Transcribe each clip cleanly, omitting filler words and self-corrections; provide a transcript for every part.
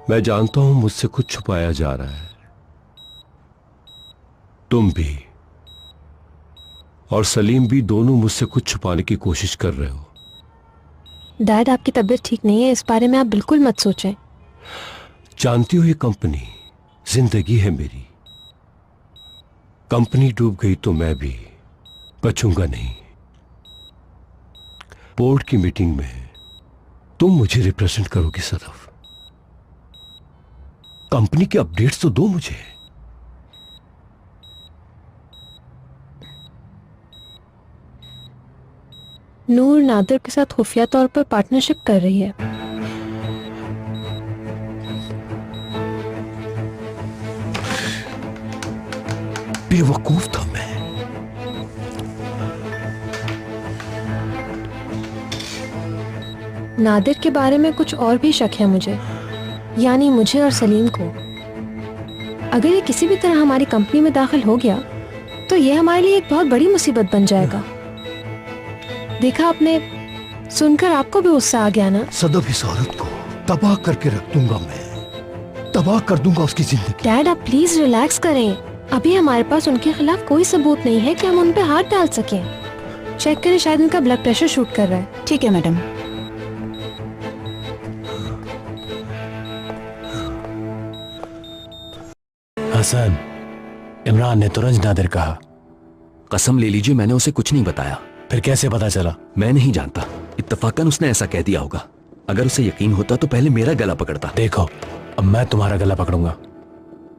मैं जानता हूं मुझसे कुछ छुपाया जा रहा है। तुम भी और सलीम भी दोनों मुझसे कुछ छुपाने की कोशिश कर रहे हो। डैड, आपकी तबीयत ठीक नहीं है, इस बारे में आप बिल्कुल मत सोचें। जानती हो ये कंपनी जिंदगी है मेरी। कंपनी डूब गई तो मैं भी बचूंगा नहीं। बोर्ड की मीटिंग में तुम मुझे रिप्रेजेंट करोगी सदफ। कंपनी के अपडेट्स तो दो मुझे। नूर नादिर के साथ खुफिया तौर पर पार्टनरशिप कर रही है। बेवकूफ था मैं। नादिर के बारे में कुछ और भी शक है मुझे, यानी मुझे और सलीम को। अगर ये किसी भी तरह हमारी कंपनी में दाखिल हो गया तो ये हमारे लिए एक बहुत बड़ी मुसीबत बन जाएगा। देखा आपने, सुनकर आपको भी गुस्सा आ गया ना? सदफ इस औरत को तबाह करके रख दूंगा मैं, तबाह कर दूंगा उसकी जिंदगी। डैड, आप प्लीज रिलैक्स करें। अभी हमारे पास उनके खिलाफ कोई सबूत नहीं है कि हम उन पे हाथ डाल सकें। चेक करें, शायद उनका ब्लड प्रेशर शूट कर रहा है। ठीक है मैडम। हसन, इमरान ने तुरंत नादिर कहा। कसम ले लीजिए मैंने उसे कुछ नहीं बताया। फिर कैसे पता चला? मैं नहीं जानता, इत्तफाकन उसने ऐसा कह दिया होगा। अगर उसे यकीन होता तो पहले मेरा गला पकड़ता। देखो, अब मैं तुम्हारा गला पकड़ूंगा।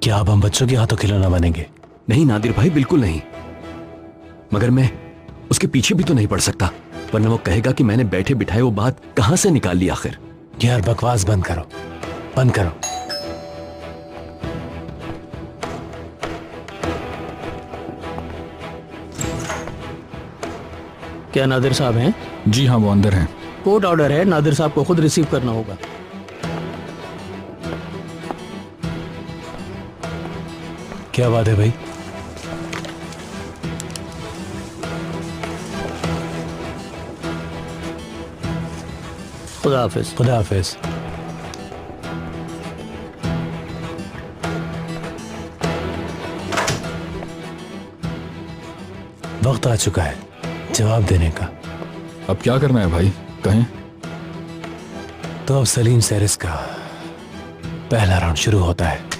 क्या अब हम बच्चों के हाथों खिलौना बनेंगे? नहीं नादिर भाई, बिल्कुल नहीं। मगर मैं उसके पीछे भी तो नहीं पड़ सकता, वरना वो कहेगा कि मैंने बैठे बिठाए वो बात कहां से निकाल ली आखिर। यार बकवास बंद करो, बंद करो। क्या नादिर साहब हैं? जी हाँ, वो अंदर हैं। कोर्ट ऑर्डर है, नादिर साहब को खुद रिसीव करना होगा। क्या बात है भाई? खुदा हाफिज। खुदा हाफिज। वक्त आ चुका है जवाब देने का। अब क्या करना है भाई, कहें? तो अब सलीम सेरिस का पहला राउंड शुरू होता है।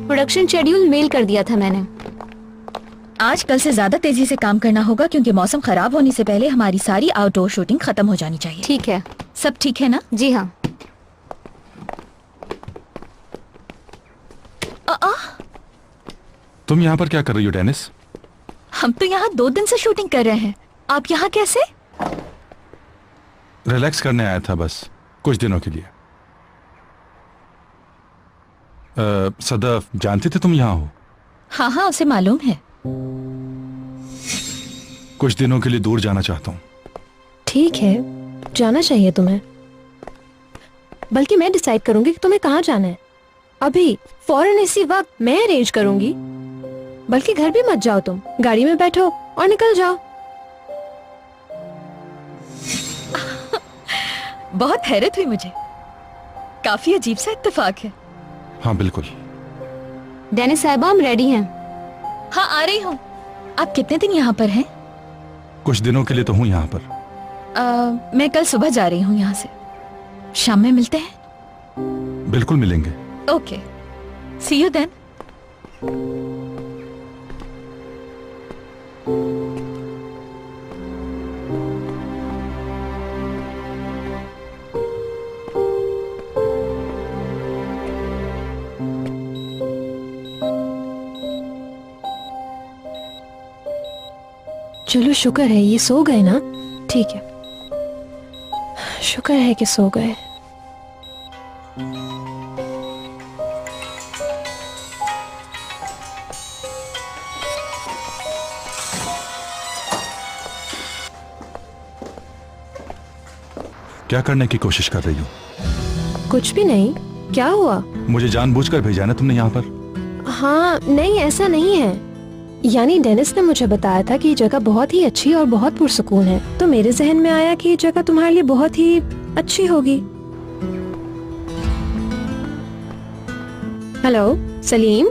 प्रोडक्शन शेड्यूल मेल कर दिया था मैंने। आज कल से ज्यादा तेजी से काम करना होगा क्योंकि मौसम खराब होने से पहले हमारी सारी आउटडोर शूटिंग खत्म हो जानी चाहिए। ठीक है। सब ठीक है ना? जी हाँ। तुम यहाँ पर क्या कर रही हो डेनिस? हम तो यहाँ 2 दिन से शूटिंग कर रहे हैं, आप यहाँ कैसे? रिलैक्स करने आया था बस, कुछ दिनों के लिए। सदफ जानती थे तुम यहाँ हो? हाँ हाँ, उसे मालूम है। कुछ दिनों के लिए दूर जाना चाहता हूँ। ठीक है, जाना चाहिए तुम्हें। बल्कि मैं डिसाइड करूंगी कि तुम्हें कहाँ जाना है। अभी फौरन इसी वक्त मैं अरेंज करूंगी। बल्कि घर भी मत जाओ, तुम गाड़ी में बैठो और निकल जाओ। बहुत हैरत हुई मुझे, काफी अजीब सा इत्तेफाक है। हाँ बिल्कुल। डेनिस साहिबा, हम रेडी हैं। हाँ आ रही हूँ। आप कितने दिन यहाँ पर हैं? कुछ दिनों के लिए तो हूँ यहाँ पर। मैं कल सुबह जा रही हूँ यहाँ से, शाम में मिलते हैं। बिल्कुल मिलेंगे। Okay, see you then. चलो शुक्र है ये सो गए ना। ठीक है, शुक्र है कि सो गए। क्या करने की कोशिश कर रही हो? कुछ भी नहीं। क्या हुआ? मुझे जानबूझकर भेजा ना तुमने यहाँ पर? हाँ नहीं, ऐसा नहीं है। यानी डेनिस ने मुझे बताया था कि ये जगह बहुत ही अच्छी और बहुत पुरसुकून है, तो मेरे जहन में आया कि ये जगह तुम्हारे लिए बहुत ही अच्छी होगी। हेलो सलीम।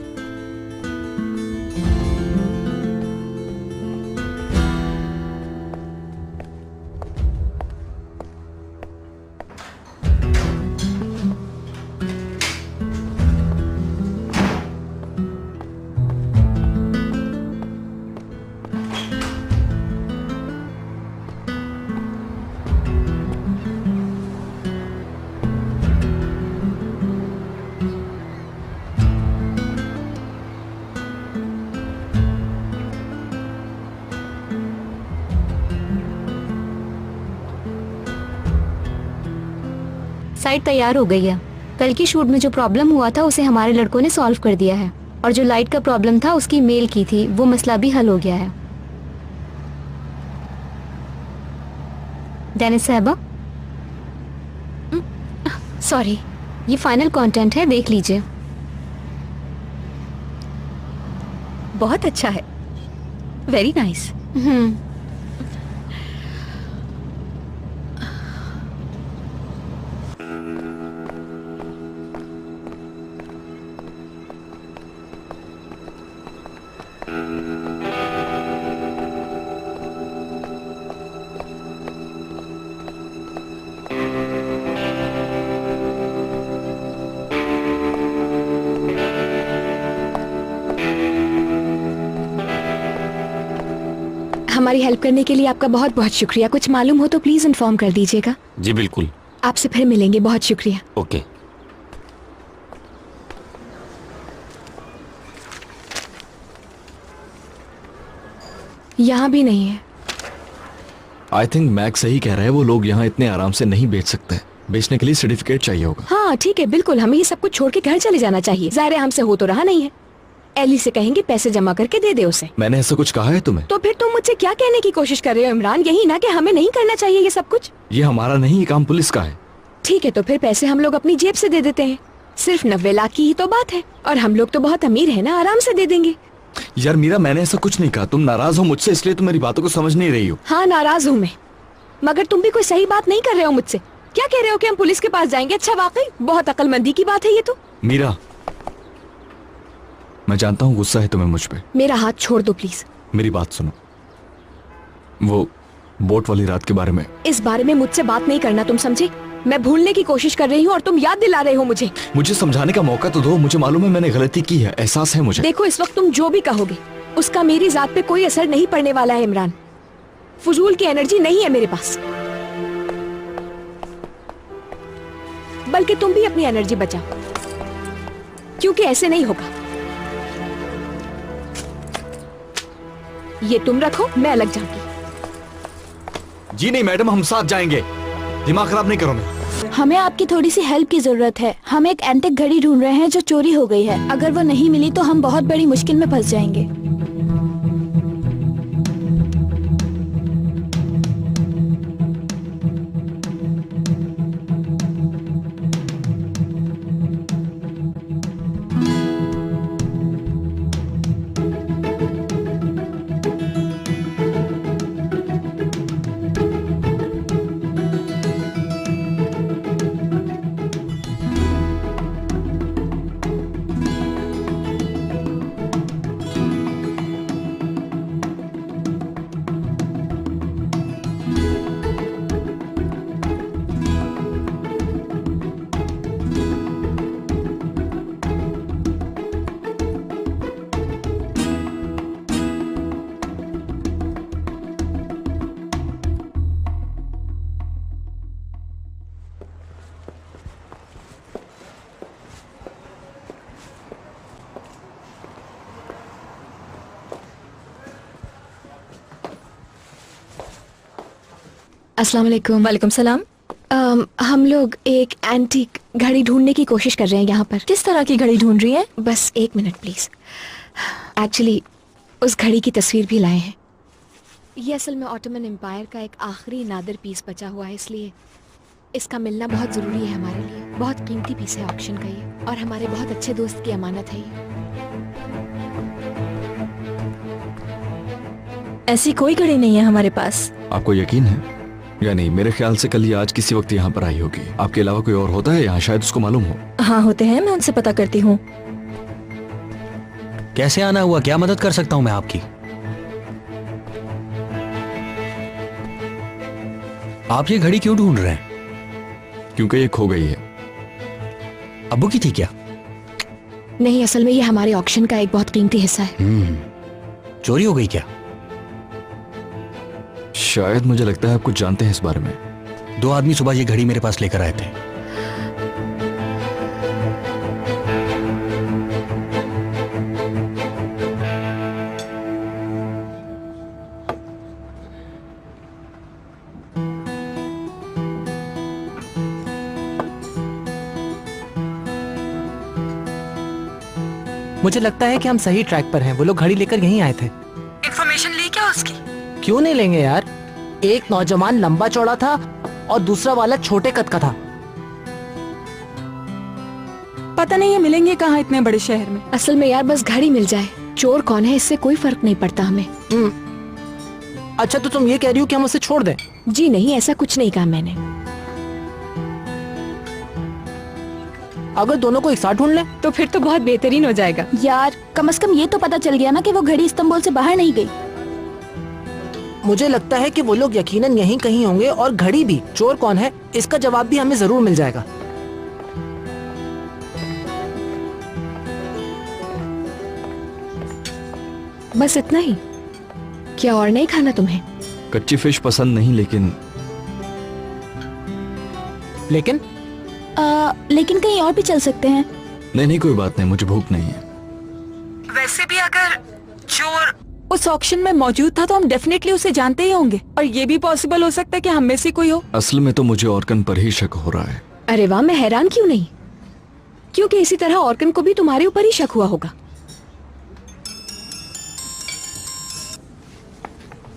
साइट तैयार हो गई है। कल की शूट में जो प्रॉब्लम हुआ था उसे हमारे लड़कों ने सॉल्व कर दिया है, और जो लाइट का प्रॉब्लम था उसकी मेल की थी, वो मसला भी हल हो गया है। डेनिस साहबा, सॉरी, ये फाइनल कंटेंट है, देख लीजिए। बहुत अच्छा है, वेरी नाइस। हमारी हेल्प करने के लिए आपका बहुत बहुत शुक्रिया। कुछ मालूम हो तो प्लीज इन्फॉर्म कर दीजिएगा। जी बिल्कुल। आपसे फिर मिलेंगे, बहुत शुक्रिया। ओके। यहाँ भी नहीं है। आई थिंक मैक्स सही कह रहा है, वो लोग यहाँ इतने आराम से नहीं बेच सकते। बेचने के लिए सर्टिफिकेट चाहिए होगा। हाँ ठीक है, बिल्कुल, हमें ये सब कुछ छोड़ के घर चले जाना चाहिए। ज़ाहिर है हमसे हो तो रहा नहीं है। एली से कहेंगे पैसे जमा करके दे दे उसे। मैंने ऐसा कुछ कहा है तुम्हें? तो फिर तुम मुझसे क्या कहने की कोशिश कर रहे हो इमरान? यही ना कि हमें नहीं करना चाहिए ये सब कुछ? ये हमारा नहीं, ये काम पुलिस का है। ठीक है, तो फिर पैसे हम लोग अपनी जेब से दे देते हैं। सिर्फ 90 लाख की ही तो बात है, और हम लोग तो बहुत अमीर है ना, आराम से दे देंगे। यार मीरा, मैंने ऐसा कुछ नहीं कहा। तुम नाराज हो मुझसे, इसलिए तुम मेरी बातों को समझ नहीं रही हो। हाँ नाराज हूँ मैं, मगर तुम भी कोई सही बात नहीं कर रहे हो मुझसे। क्या कह रहे हो कि हम पुलिस के पास जाएंगे? अच्छा, वाकई बहुत अक्लमंदी की बात है ये तो। मीरा, मैं जानता हूँ गुस्सा है तुम्हें मुझ पे। मेरा हाथ छोड़ दो प्लीज। मेरी बात सुनो, वो बोट वाली रात के बारे में। इस बारे में मुझसे बात नहीं करना, तुम समझे? मैं भूलने की कोशिश कर रही हूँ और तुम याद दिला रहे हो मुझे। मुझे समझाने का मौका तो दो। मुझे मालूम है मैंने गलती की है, एहसास है मुझे। देखो, इस वक्त तुम जो भी कहोगे उसका मेरी जात पे कोई असर नहीं पड़ने वाला है इमरान। फजूल की एनर्जी नहीं है मेरे पास, बल्कि तुम भी अपनी एनर्जी बचाओ, क्योंकि ऐसे नहीं होगा। ये तुम रखो, मैं अलग जाऊंगी। जी नहीं मैडम, हम साथ जाएंगे। दिमाग खराब नहीं करो मैं। हमें आपकी थोड़ी सी हेल्प की जरूरत है। हम एक एंटिक घड़ी ढूंढ रहे हैं जो चोरी हो गई है। अगर वो नहीं मिली तो हम बहुत बड़ी मुश्किल में फंस जाएंगे। अस्सलाम वालेकुम। वालेकुम सलाम। हम लोग एक एंटीक घड़ी ढूंढने की कोशिश कर रहे हैं यहाँ पर। किस तरह की घड़ी ढूंढ रही हैं? बस एक मिनट प्लीज। एक्चुअली उस घड़ी की तस्वीर भी लाए हैं। ये असल में ऑटोमन एम्पायर का एक आखिरी नादिर पीस बचा हुआ है, इसलिए इसका मिलना बहुत ज़रूरी है हमारे लिए। बहुत कीमती पीस है ऑक्शन का ये, और हमारे बहुत अच्छे दोस्त की अमानत है ये। ऐसी कोई घड़ी नहीं है हमारे पास। आपको यकीन है या नहीं? मेरे ख्याल से कल या आज किसी वक्त यहाँ पर आई होगी। आपके अलावा कोई और होता है यहाँ? शायद उसको मालूम हो। हाँ होते हैं, मैं उनसे पता करती हूँ। कैसे आना हुआ? क्या मदद कर सकता हूँ मैं आपकी? आप ये घड़ी क्यों ढूंढ रहे हैं? क्योंकि ये खो गई है। अब्बू की थी क्या? नहीं, असल में ये हमारे ऑक्शन का एक बहुत कीमती हिस्सा है। चोरी हो गई क्या? शायद, मुझे लगता है आप कुछ जानते हैं इस बारे में। 2 आदमी सुबह ये घड़ी मेरे पास लेकर आए थे। मुझे लगता है कि हम सही ट्रैक पर हैं। वो लोग घड़ी लेकर यहीं आए थे। इन्फॉर्मेशन ली क्या उसकी? क्यों नहीं लेंगे यार। एक नौजवान लंबा चौड़ा था और दूसरा वाला छोटे कद का था। पता नहीं ये मिलेंगे कहाँ इतने बड़े शहर में। असल में यार बस घड़ी मिल जाए, चोर कौन है इससे कोई फर्क नहीं पड़ता हमें। अच्छा तो तुम ये कह रही हो कि हम उसे छोड़ दें? जी नहीं, ऐसा कुछ नहीं कहा मैंने। अगर दोनों को एक साथ ढूंढ लें तो फिर तो बहुत बेहतरीन हो जाएगा। यार कम से कम ये तो पता चल गया ना कि वो घड़ी इस्तांबुल से बाहर नहीं गई। मुझे लगता है कि वो लोग यकीनन यहीं कहीं होंगे, और घड़ी भी। चोर कौन है इसका जवाब भी हमें जरूर मिल जाएगा। बस इतना ही? क्या और नहीं खाना तुम्हें? कच्ची फिश पसंद नहीं, लेकिन लेकिन कहीं और भी चल सकते हैं। नहीं, कोई बात नहीं, मुझे भूख नहीं है। वैसे भी अगर चोर उस ऑक्शन में मौजूद था तो हम डेफिनेटली उसे जानते ही होंगे, और ये भी पॉसिबल हो सकता है कि हम में से कोई हो। असल में तो मुझे ऑर्कन पर ही शक हो रहा है। अरे वाह, मैं हैरान क्यों नहीं, क्योंकि इसी तरह ऑर्कन को भी तुम्हारे ऊपर ही शक हुआ होगा।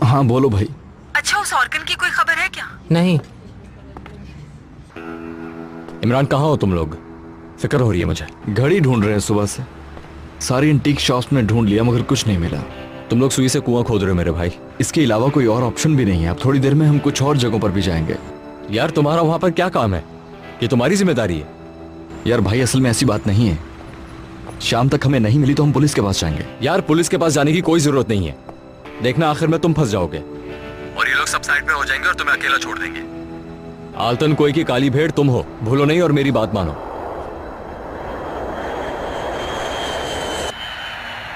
हाँ बोलो भाई। अच्छा, उस ऑर्कन की कोई खबर है क्या? नहीं। इमरान, कहाँ हो तुम लोग? फिक्र हो रही है मुझे। घड़ी ढूंढ रहे हैं सुबह से, सारी एंटीक शॉप्स में ढूंढ लिया मगर कुछ नहीं मिला। तुम लोग सुई से कुआं खोद रहे हो मेरे भाई। इसके अलावा कोई और ऑप्शन भी नहीं है। अब थोड़ी देर में हम कुछ और जगहों पर भी जाएंगे। यार तुम्हारा वहां पर क्या काम है? ये तुम्हारी जिम्मेदारी है। यार भाई, असल में ऐसी बात नहीं है। शाम तक हमें नहीं मिली तो हम पुलिस के पास जाएंगे। यार पुलिस के पास जाने की कोई जरूरत नहीं है। देखना आखिर में तुम फंस जाओगे और ये लोग सब साइड पे हो जाएंगे और तुम्हें अकेला छोड़ देंगे। आलतन कोई की काली भेड़ तुम हो, भूलो नहीं और मेरी बात मानो।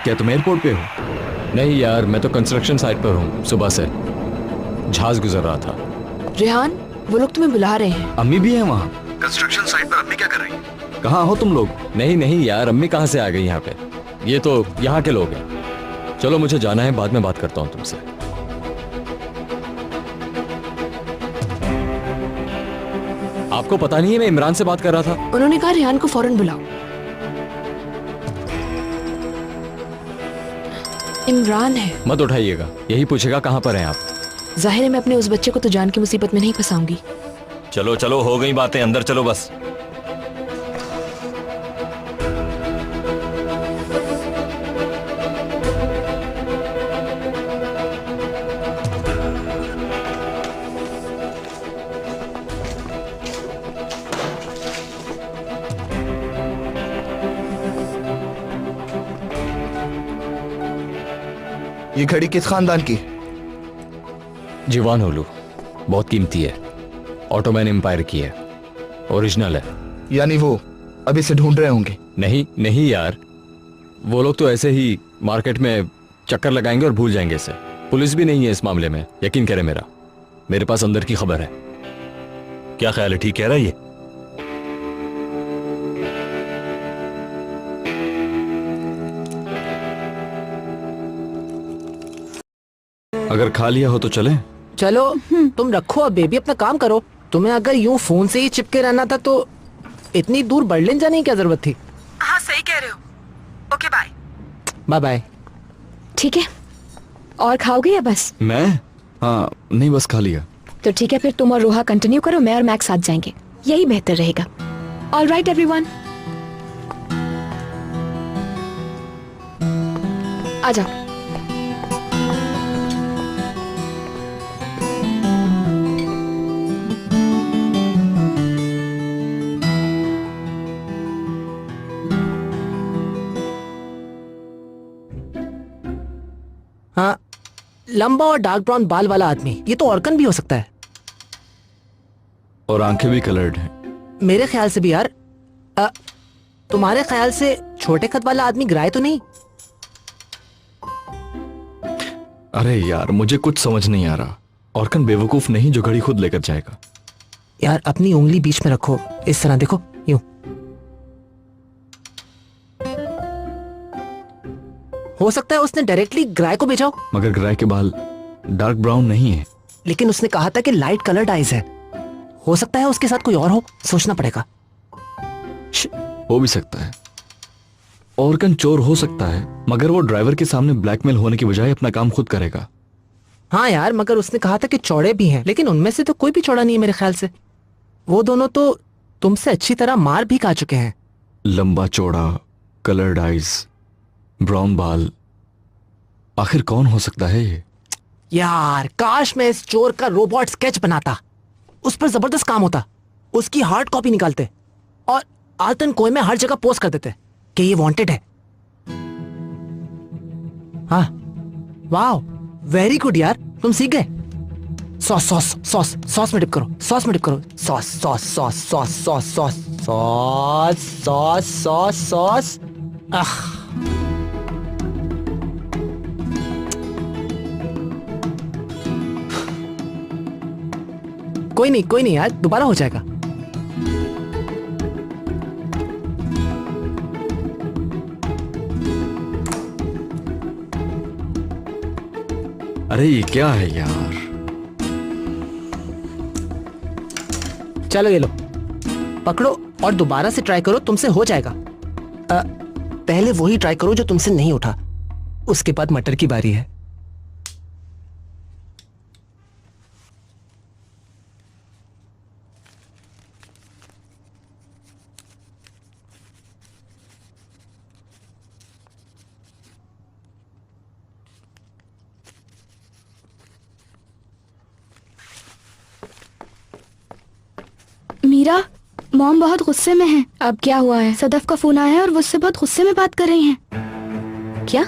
क्या तुम एयरपोर्ट पे हो? नहीं यार, मैं तो कंस्ट्रक्शन साइट पर हूँ। सुबह से जहाज गुजर रहा था। रेहान, वो लोग तुम्हें बुला रहे हैं। अम्मी भी है वहाँ कंस्ट्रक्शन साइट पर। अम्मी क्या कर रही है? कहाँ हो तुम लोग? नहीं यार, अम्मी कहाँ से आ गई यहाँ पे? ये तो यहाँ के लोग हैं। चलो मुझे जाना है, बाद में बात करता हूँ तुमसे। आपको पता नहीं है मैं इमरान से बात कर रहा था। उन्होंने कहा रेहान को फौरन बुलाओ। इमरान है। मत उठाइएगा, यही पूछेगा कहाँ पर हैं आप। जाहिर है मैं अपने उस बच्चे को तो जान की मुसीबत में नहीं फंसाऊंगी। चलो चलो, हो गई बातें, अंदर चलो बस। ये घड़ी किस खानदान की? जीवान होलू, बहुत कीमती है। ऑटोमैन एम्पायर की है, ओरिजिनल है। यानी वो अभी से ढूंढ रहे होंगे? नहीं यार, वो लोग तो ऐसे ही मार्केट में चक्कर लगाएंगे और भूल जाएंगे इसे। पुलिस भी नहीं है इस मामले में, यकीन करे मेरा। मेरे पास अंदर की खबर है। क्या ख्याल है, ठीक कह रहा है ये? अगर खा लिया हो तो चलें? चलो तुम रखो अब बेबी, अपना काम करो। तुम्हें अगर यूं फोन से ही चिपके रहना था तो इतनी दूर बर्लिन जाने की क्या जरूरत थी। हाँ सही कह रहे हो। Okay bye. Bye bye. ठीक है, और खाओगे या बस? मैं? हाँ नहीं, बस खा लिया। तो ठीक है, फिर तुम और रोहा कंटिन्यू करो, मैं और मैक्स साथ जाएंगे, यही बेहतर रहेगा। ऑल राइट एवरीवन, आ जाओ। हाँ, लंबा और डार्क ब्राउन बाल वाला आदमी, ये तो ऑर्कन भी हो सकता है। और आंखें भी कलर्ड हैं। मेरे ख्याल से भी यार। तुम्हारे ख्याल से छोटे कद वाला आदमी ग्राय तो नहीं? अरे यार, मुझे कुछ समझ नहीं आ रहा। ऑर्कन बेवकूफ नहीं जो घड़ी खुद लेकर जाएगा। यार अपनी उंगली बीच में रखो, इस तरह देखो, यूं। हो सकता है उसने डायरेक्टली ग्राय को भेजा हो। मगर ग्राय के बाल डार्क ब्राउन नहीं है। लेकिन उसने कहा था कि लाइट कलर्ड आइज है। हो सकता है उसके साथ कोई और हो, सोचना पड़ेगा। हो भी सकता है। ऑर्कन चोर हो सकता है, मगर वो ड्राइवर के सामने ब्लैकमेल होने की बजाय अपना काम खुद करेगा। हाँ यार, मगर उसने कहा था कि चौड़े भी हैं, लेकिन उनमें से तो कोई भी चौड़ा नहीं है मेरे ख्याल से। वो दोनों तो तुमसे अच्छी तरह मार भी खा चुके हैं। लंबा चौड़ा, कलर्ड आइज, ब्राउन बाल, आखिर कौन हो सकता है ये? यार काश मैं इस चोर का रोबोट स्केच बनाता, उस पर जबरदस्त काम होता। उसकी हार्ड कॉपी निकालते और आल्टन कोई में हर जगह पोस्ट कर देते कि ये वांटेड है। हाँ, वाह, वेरी गुड यार, तुम सीख गए। सॉस सॉस सॉस सॉस में डिप करो, सॉस में डिप करो, sauce sauce sauce sauce sauce sauce sauce sauce sauce sauce. कोई नहीं यार, दोबारा हो जाएगा। अरे ये क्या है यार? चलो ये लो, पकड़ो और दोबारा से ट्राई करो, तुमसे हो जाएगा। पहले वही ट्राई करो जो तुमसे नहीं उठा, उसके बाद मटर की बारी है। मीरा, मॉम बहुत गुस्से में हैं। अब क्या हुआ है? सदफ का फोन आया है और वो उससे बहुत गुस्से में बात कर रही हैं। क्या?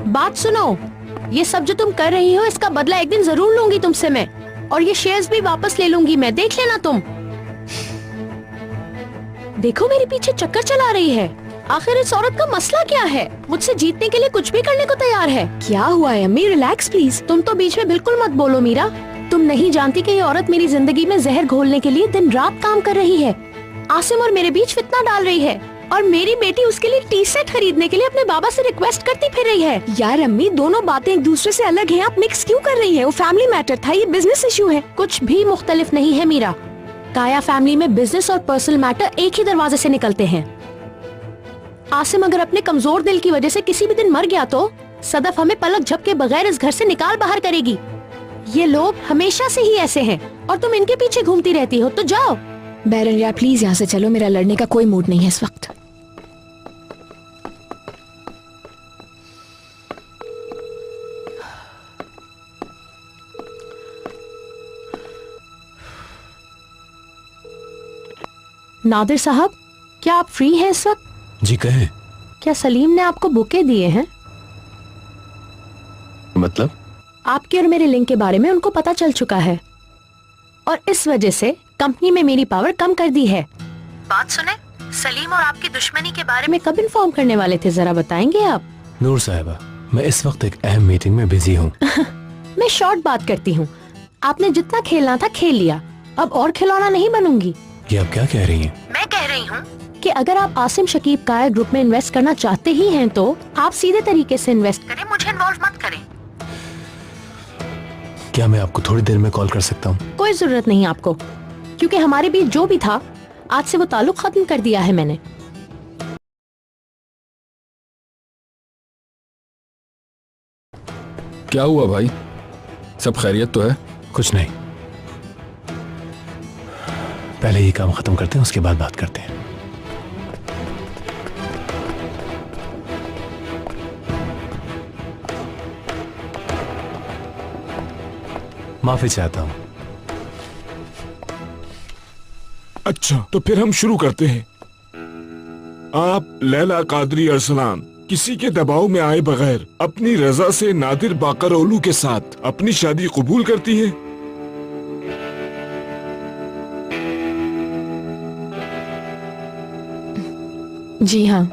बात सुनो, ये सब जो तुम कर रही हो इसका बदला एक दिन जरूर लूंगी तुमसे मैं, और ये शेयर्स भी वापस ले लूंगी मैं, देख लेना तुम। देखो मेरे पीछे चक्कर चला रही है। आखिर इस औरत का मसला क्या है? मुझसे जीतने के लिए कुछ भी करने को तैयार है। क्या हुआ है अम्मी? Relax please. तुम तो बीच में बिल्कुल मत बोलो मीरा। तुम नहीं जानती कि ये औरत मेरी जिंदगी में जहर घोलने के लिए दिन रात काम कर रही है। आसिम और मेरे बीच फितना डाल रही है, और मेरी बेटी उसके लिए टी सेट खरीदने के लिए अपने बाबा से रिक्वेस्ट करती फिर रही है। यार अम्मी, दोनों बातें एक दूसरे से अलग हैं, आप मिक्स क्यों कर रही हैं? वो फैमिली मैटर था, ये बिजनेस इशू है। कुछ भी मुख्तलिफ नहीं है मीरा। काया फैमिली में बिजनेस और पर्सनल मैटर एक ही दरवाजे से निकलते हैं। आसिम अगर अपने कमजोर दिल की वजह से किसी भी दिन मर गया तो सदफ हमें पलक झपके बगैर इस घर से निकाल बाहर करेगी। ये लोग हमेशा से ही ऐसे हैं और तुम इनके पीछे घूमती रहती हो। तो जाओ। बैरन यार प्लीज यहाँ से चलो, मेरा लड़ने का कोई मूड नहीं है इस वक्त। नादिर साहब, क्या आप फ्री हैं इस वक्त? जी कहें। क्या सलीम ने आपको बुके दिए हैं? मतलब? आपके और मेरे लिंक के बारे में उनको पता चल चुका है और इस वजह से कंपनी में मेरी पावर कम कर दी है। बात सुने, सलीम और आपकी दुश्मनी के बारे में कब इन्फॉर्म करने वाले थे, जरा बताएंगे आप? नूर साहिबा, मैं इस वक्त एक अहम मीटिंग में बिजी हूँ। मैं शॉर्ट बात करती हूँ। आपने जितना खेलना था खेल लिया, अब और खिलौना नहीं बनूंगी। ये आप क्या कह रही हैं? मैं कह रही हूँ कि कि अगर आप आसिम शकीब काया ग्रुप में इन्वेस्ट करना चाहते ही हैं तो आप सीधे तरीके से इन्वेस्ट करें, मुझे इन्वॉल्व मत करें। क्या मैं आपको थोड़ी देर में कॉल कर सकता हूँ? कोई जरूरत नहीं आपको, क्योंकि हमारे बीच जो भी था आज से वो ताल्लुक खत्म कर दिया है मैंने। क्या हुआ भाई, सब खैरियत तो है? कुछ नहीं, पहले ये काम खत्म करते हैं, उसके बाद बात करते हैं। माफी चाहता हूं। अच्छा, तो फिर हम शुरू करते हैं। आप लैला कादरी अरसलान किसी के दबाव में आए बगैर अपनी रजा से नादिर बाकरओलू के साथ अपनी शादी कबूल करती हैं? जी हाँ।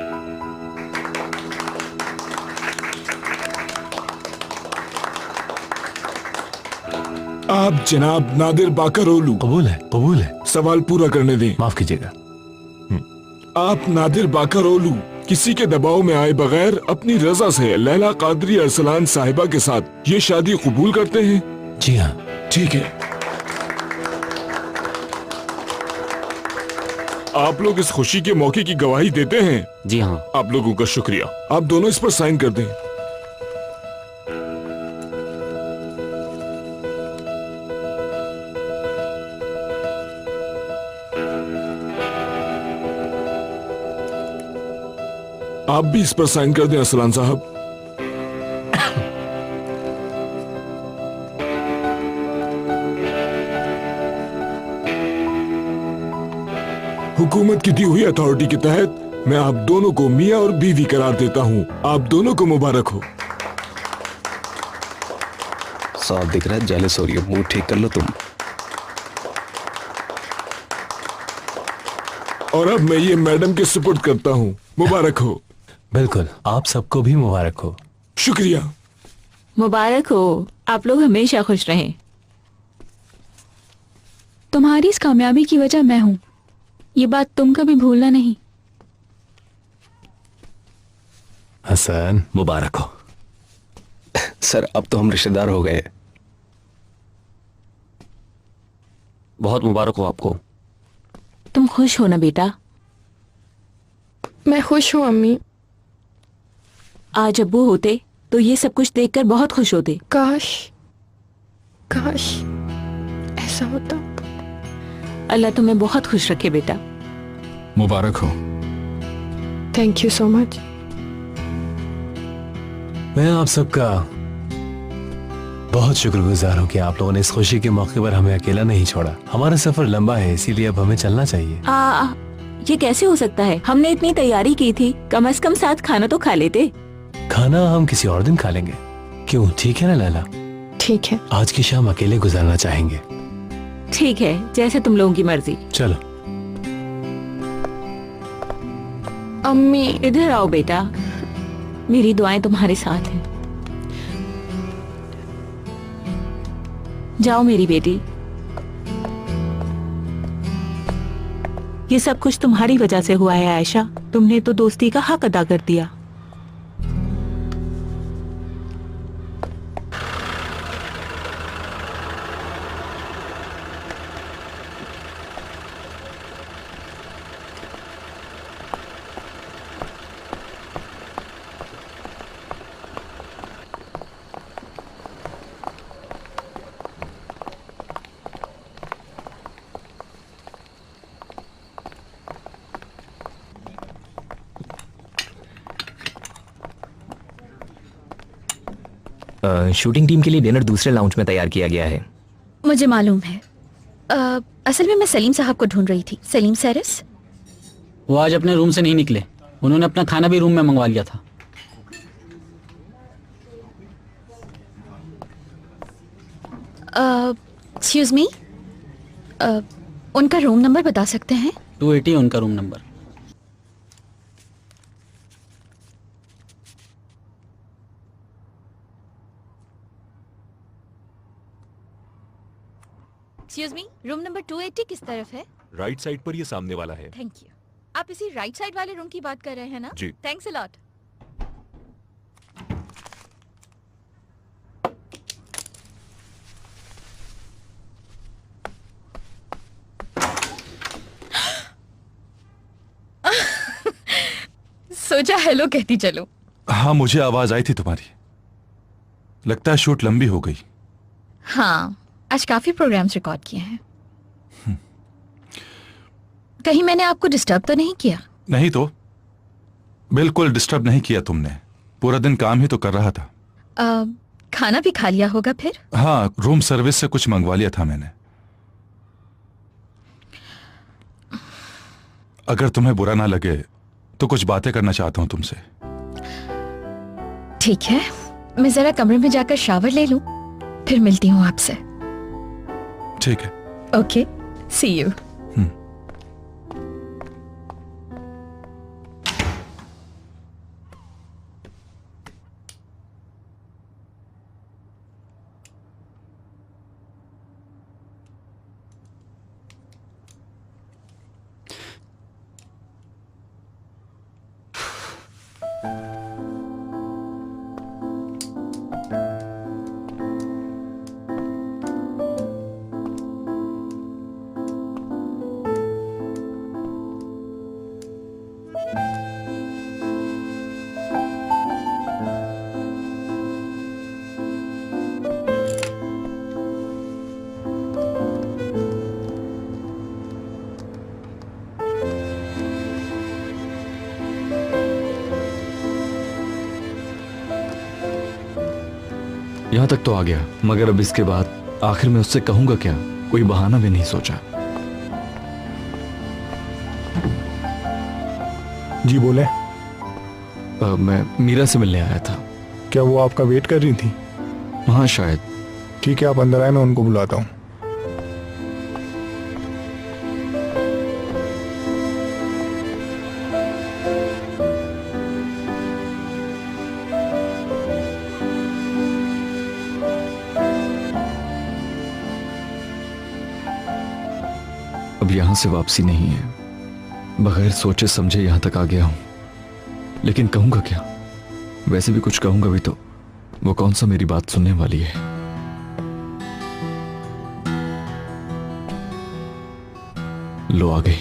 आप जनाब नादिर बाकरओलू। कबूल है, कबूल है। सवाल पूरा करने दें। माफ कीजिएगा। आप नादिर बाकरओलू किसी के दबाव में आए बगैर अपनी रजा से लैला कादरी अरसलान साहिबा के साथ ये शादी कबूल करते हैं? जी हाँ। ठीक है। आप लोग इस खुशी के मौके की गवाही देते हैं? जी हाँ। आप लोगों का शुक्रिया। आप दोनों इस पर साइन कर दें। आप भी इस पर साइन कर दें अरसलान साहब। हुकूमत की दी हुई अथॉरिटी के तहत मैं आप दोनों को मियां और बीवी करार देता हूं। आप दोनों को मुबारक हो। साफ दिख रहा है, जेलस हो रही हो, मुंह ठीक कर लो तुम। और अब मैं ये मैडम के सुपुर्द करता हूँ। मुबारक हो। बिल्कुल, आप सबको भी मुबारक हो। शुक्रिया। मुबारक हो, आप लोग हमेशा खुश रहें। तुम्हारी इस कामयाबी की वजह मैं हूँ, ये बात तुम कभी भूलना नहीं। हसन, मुबारक हो। सर, अब तो हम रिश्तेदार हो गए। बहुत मुबारक हो आपको। तुम खुश हो ना बेटा? मैं खुश हूँ अम्मी। आज अब्बू होते तो ये सब कुछ देखकर बहुत खुश होते। काश काश ऐसा होता। अल्लाह तुम्हें बहुत खुश रखे बेटा। मुबारक हो। Thank you so much. मैं आप सबका बहुत शुक्रगुजार हूँ कि आप लोगों ने इस खुशी के मौके पर हमें अकेला नहीं छोड़ा। हमारा सफर लंबा है, इसीलिए अब हमें चलना चाहिए। ये कैसे हो सकता है? हमने इतनी तैयारी की थी, कम से कम साथ खाना तो खा लेते। खाना हम किसी और दिन खा लेंगे। क्यों, ठीक है ना लैला? ठीक है। आज की शाम अकेले गुजारना चाहेंगे। ठीक है, जैसे तुम लोगों की मर्जी। चलो। अम्मी इधर आओ बेटा, मेरी दुआएं तुम्हारे साथ हैं। जाओ मेरी बेटी। ये सब कुछ तुम्हारी वजह से हुआ है आयशा। तुमने तो दोस्ती का हक अदा कर दिया। शूटिंग टीम के लिए डिनर दूसरे लाउंज में तैयार किया गया है। मुझे मालूम है। असल में मैं सलीम साहब को ढूंढ रही थी। सलीम सैरस? वो आज अपने रूम से नहीं निकले। उन्होंने अपना खाना भी रूम में मंगवा लिया था। एक्सक्यूज मी, उनका रूम नंबर बता सकते हैं? 280 उनका room number. Excuse me, room number 280 किस तरफ है? राइट साइड पर ये सामने वाला है। Thank you. आप इसी राइट साइड वाले रूम की बात कर रहे हैं ना? जी। Thanks a lot. सोचा हेलो कहती चलो। हाँ, मुझे आवाज आई थी तुम्हारी। लगता है शूट लंबी हो गई। हाँ, आज काफी प्रोग्राम्स रिकॉर्ड किए हैं। कहीं मैंने आपको डिस्टर्ब तो नहीं किया? नहीं तो, बिल्कुल डिस्टर्ब नहीं किया तुमने। पूरा दिन काम ही तो कर रहा था। खाना भी खा लिया होगा फिर? हाँ, रूम सर्विस से कुछ मंगवा लिया था मैंने। अगर तुम्हें बुरा ना लगे तो कुछ बातें करना चाहता हूं तुमसे। ठीक है, मैं जरा कमरे में जाकर शावर ले लूं, फिर मिलती हूँ आपसे। ठीक है। Okay, see you. यहां तक तो आ गया, मगर अब इसके बाद आखिर में उससे कहूंगा क्या? कोई बहाना भी नहीं सोचा। जी बोले। मैं मीरा से मिलने आया था। क्या वो आपका वेट कर रही थी? हाँ शायद। ठीक है, आप अंदर आए, मैं उनको बुलाता हूँ। अब यहां से वापसी नहीं है। बगैर सोचे समझे यहां तक आ गया हूं, लेकिन कहूंगा क्या? वैसे भी कुछ कहूंगा भी तो वो कौन सा मेरी बात सुनने वाली है। लो आ गई।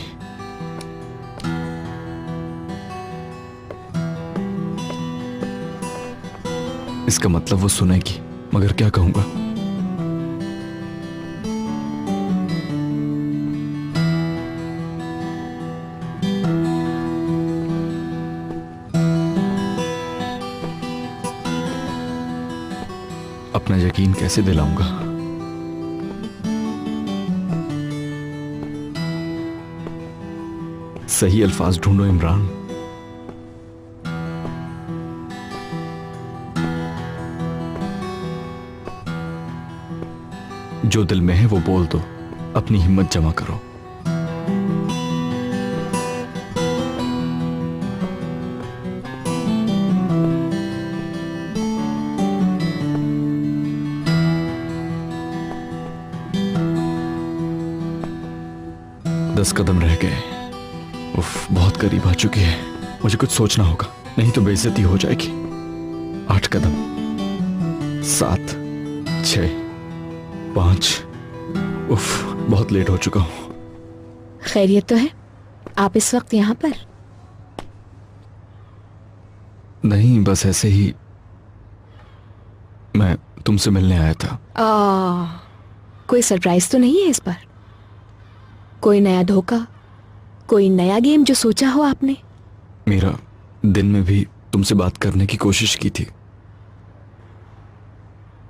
इसका मतलब वो सुनेगी, मगर क्या कहूंगा? अपना यकीन कैसे दिलाऊंगा? सही अल्फाज ढूंढो इमरान। जो दिल में है वो बोल दो, अपनी हिम्मत जमा करो। दस कदम रह गए। उफ, बहुत करीब आ चुकी है। मुझे कुछ सोचना होगा, नहीं तो बेइज्जती हो जाएगी। 8 कदम, 7, 6, 5। उफ, बहुत लेट हो चुका हूं। खैरियत तो है? आप इस वक्त यहाँ पर? नहीं, बस ऐसे ही मैं तुमसे मिलने आया था। कोई सरप्राइज तो नहीं है इस पर? कोई नया धोखा, कोई नया गेम जो सोचा हो आपने? मेरा दिन में भी तुमसे बात करने की कोशिश की थी।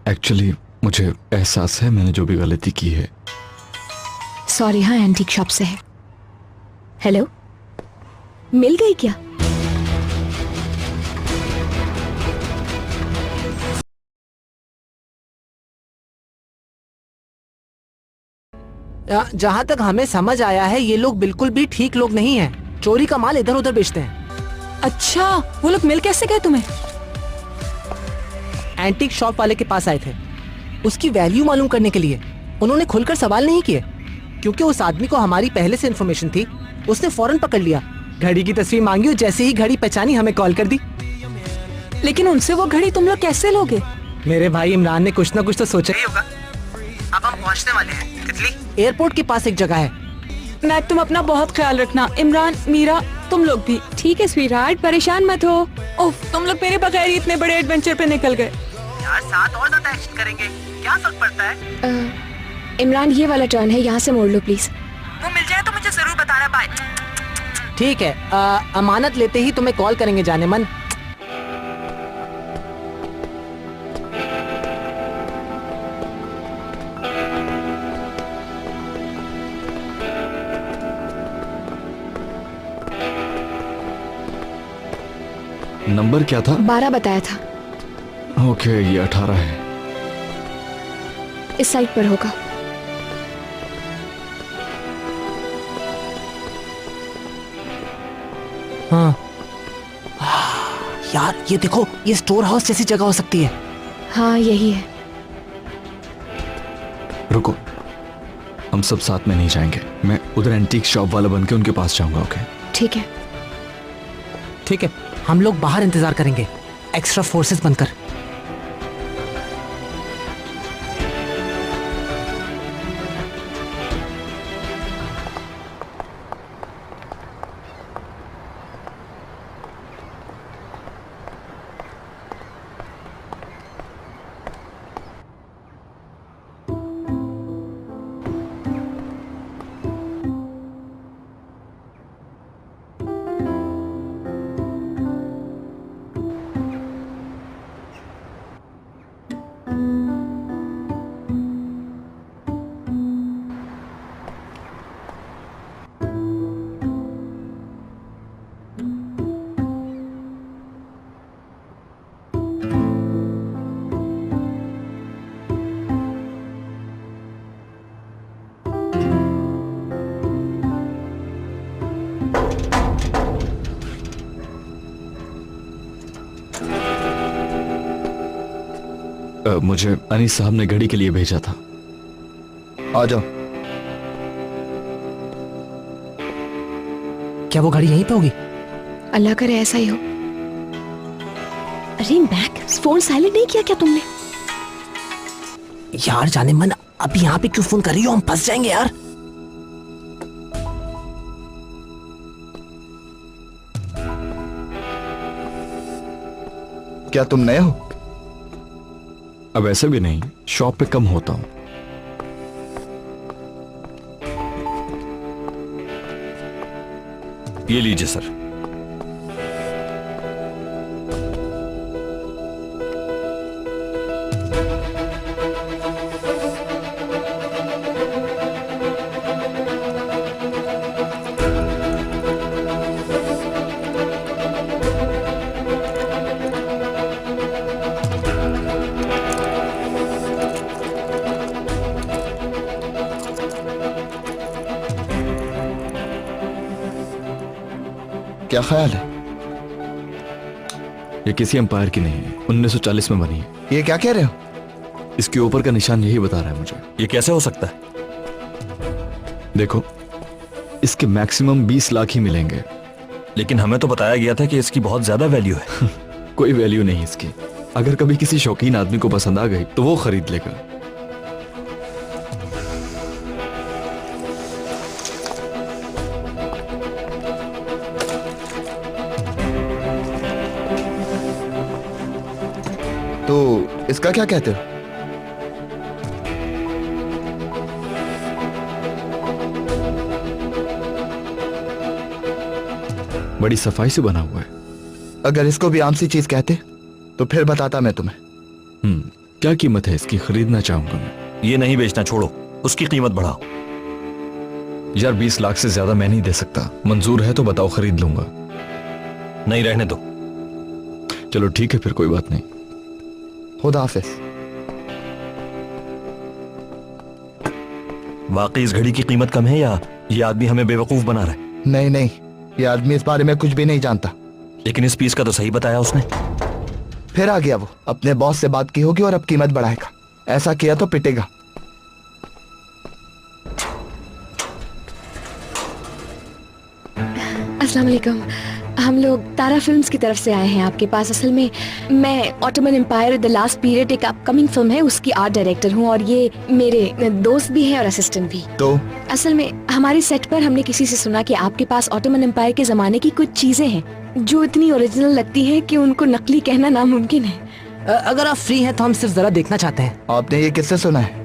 एक्चुअली मुझे एहसास है मैंने जो भी गलती की है। सॉरी, हाँ एंटीक शॉप से है। हेलो, मिल गई क्या? जहाँ तक हमें समझ आया है, ये लोग बिल्कुल भी ठीक लोग नहीं हैं। चोरी का माल इधर उधर बेचते हैं। अच्छा, वो लोग मिल कैसे गए तुम्हें? एंटीक शॉप वाले के पास आए थे, उसकी वैल्यू मालूम करने के लिए। उन्होंने खुलकर सवाल नहीं किए, क्योंकि उस आदमी को हमारी पहले से इन्फॉर्मेशन थी। उसने फौरन पकड़ लिया घड़ी की तस्वीर मांगी और जैसे ही घड़ी पहचानी हमें कॉल कर दी। लेकिन उनसे वो घड़ी तुम लोग कैसे लोगे? मेरे भाई इमरान ने कुछ ना कुछ तो सोचा ही होगा। अब हम पहुंचने वाले हैं तितली। एयरपोर्ट के पास एक जगह है। नाइट, तुम अपना बहुत ख्याल रखना। इमरान, मीरा, तुम लोग भी। ठीक है स्वीटहार्ट, परेशान मत हो। उफ, तुम लोग मेरे बगैर ही इतने बड़े एडवेंचर पे निकल गए। यार साथ और ज्यादा एक्शन करेंगे, क्या फर्क पड़ता है? इमरान, ये वाला टर्न है, यहाँ से मोड़ लो प्लीज। वो मिल जाए तो मुझे जरूर बताना। बाय। ठीक है, अमानत लेते ही तुम्हें कॉल करेंगे जाने मन। नंबर क्या था? 12 बताया था। ओके, ये 18 है। इस साइड पर होगा। हाँ यार, ये देखो, ये स्टोर हाउस जैसी जगह हो सकती है। हाँ, यही है। रुको, हम सब साथ में नहीं जाएंगे। मैं उधर एंटीक शॉप वाला बन के उनके पास जाऊंगा। ओके ठीक है। ठीक है, हम लोग बाहर इंतजार करेंगे, एक्स्ट्रा फोर्सेस बनकर। मुझे अनीस साहब ने घड़ी के लिए भेजा था। आ जाओ। क्या वो घड़ी यहीं पे होगी? अल्लाह करे ऐसा ही हो। अरे मैक, फोन साइलेंट नहीं किया क्या तुमने? यार जाने मन, अब यहाँ पे क्यों फोन कर रही हो? हम फंस जाएंगे यार। क्या तुम नए हो? अब ऐसे भी नहीं, शॉप पे कम होता हूं। ये लीजिए सर। क्या ख्याल है? ये किसी एम्पायर की नहीं है, 1940 में बनी है। ये क्या कह रहे हो? इसके ऊपर का निशान यही बता रहा है मुझे। ये कैसे हो सकता है? देखो, इसके मैक्सिमम 20 लाख ही मिलेंगे। लेकिन हमें तो बताया गया था कि इसकी बहुत ज्यादा वैल्यू है। कोई वैल्यू नहीं इसकी। अगर कभी किसी शौकीन आदमी को पसंद आ गई तो वो खरीद लेगा। तो इसका क्या कहते हो? बड़ी सफाई से बना हुआ है। अगर इसको भी आम सी चीज कहते तो फिर बताता मैं तुम्हें। क्या कीमत है इसकी? खरीदना चाहूंगा मैं। ये नहीं बेचना, छोड़ो, उसकी कीमत बढ़ाओ। यार 20 लाख से ज्यादा मैं नहीं दे सकता। मंजूर है तो बताओ, खरीद लूंगा। नहीं, रहने दो। चलो ठीक है, फिर कोई बात नहीं। खुदा हाफिज। वाकई इस घड़ी की कीमत कम है या ये आदमी हमें बेवकूफ बना रहा है? नहीं नहीं, ये आदमी इस बारे में कुछ भी नहीं जानता। लेकिन इस पीस का तो सही बताया उसने। फिर आ गया वो, अपने बॉस से बात की होगी और अब कीमत बढ़ाएगा। ऐसा किया तो पिटेगा। अस्सलाम वालेकुम। हम लोग तारा फिल्म्स की तरफ से आए हैं आपके पास। असल में मैं Ottoman empire the last period एक अपकमिंग फिल्म है उसकी आर्ट डायरेक्टर हूँ और ये मेरे दोस्त भी हैं और असिस्टेंट भी। तो असल में हमारे सेट पर हमने किसी से सुना कि आपके पास ऑटोमन एम्पायर के जमाने की कुछ चीजें हैं जो इतनी ओरिजिनल लगती हैं कि उनको नकली कहना नामुमकिन है। अगर आप फ्री हैं तो हम सिर्फ जरा देखना चाहते हैं। आपने ये किससे सुना है?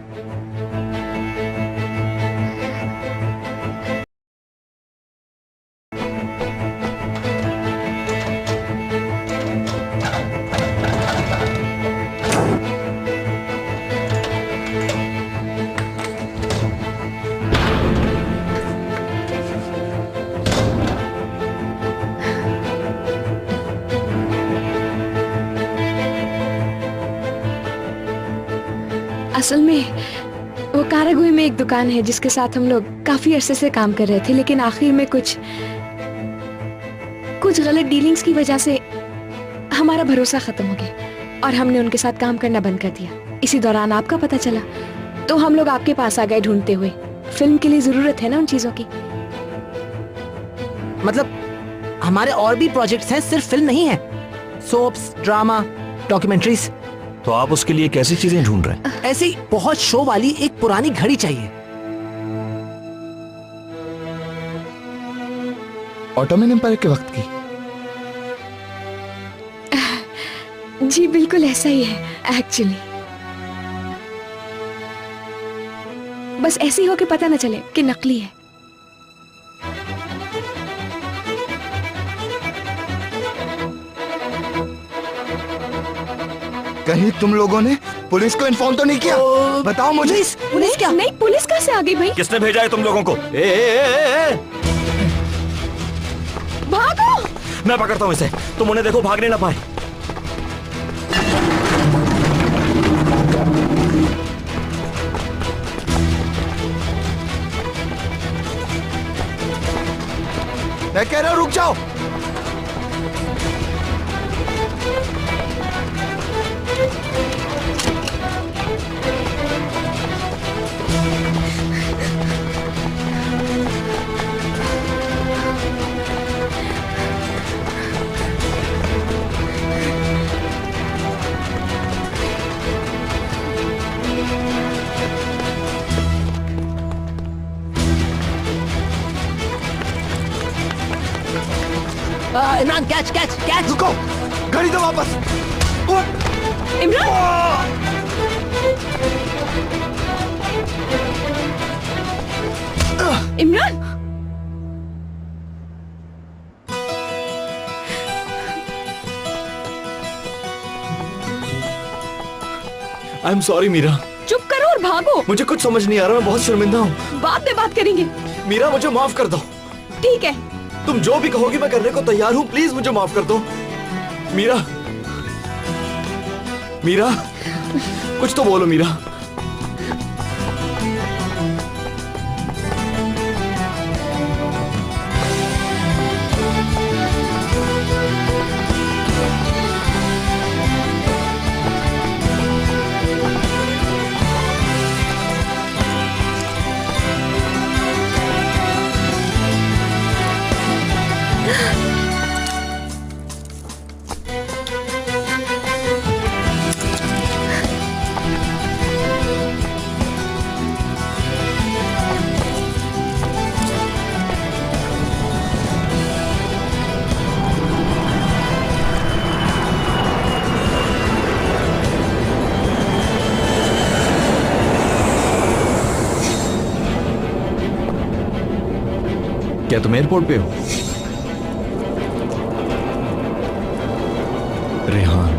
असल में वो कारागुई में एक दुकान है जिसके साथ हम लोग काफी अरसे से काम कर रहे थे, लेकिन आखिर में कुछ गलत डीलिंग्स की वजह से हमारा भरोसा खत्म हो गया और हमने उनके साथ काम करना बंद कर दिया। इसी दौरान आपका पता चला तो हम लोग आपके पास आ गए ढूंढते हुए। फिल्म के लिए जरूरत है ना उन चीजों की। मतलब हमारे और भी प्रोजेक्ट्स हैं, सिर्फ फिल्म नहीं है। Soaps, drama, documentaries. तो आप उसके लिए कैसी चीजें ढूंढ रहे हैं? ऐसी बहुत शो वाली एक पुरानी घड़ी चाहिए। ऑटोमन एम्पायर के वक्त की? जी बिल्कुल ऐसा ही है एक्चुअली। बस ऐसे ही हो के पता न चले कि नकली है। कहीं तुम लोगों ने पुलिस को इन्फॉर्म तो नहीं किया? बताओ मुझे। पुलिस क्या? नहीं, पुलिस कहाँ से आ गई भाई? किसने भेजा है तुम लोगों को? भागो! मैं पकड़ता हूँ इसे, तुम उन्हें देखो भागने ना पाए। मैं कह रहा हूँ रुक जाओ। Imran catch catch catch. रुको, घड़ी दो वापस। Imran! Imran! I am sorry Meera. चुप करो और भागो। मुझे कुछ समझ नहीं आ रहा, मैं बहुत शर्मिंदा हूँ। बाद में बात करेंगे। मीरा मुझे माफ कर दो। ठीक है। तुम जो भी कहोगी मैं करने को तैयार हूँ, प्लीज मुझे माफ कर दो। मीरा, मीरा, कुछ तो बोलो मीरा। क्या तुम एयरपोर्ट पे हो? Rehan,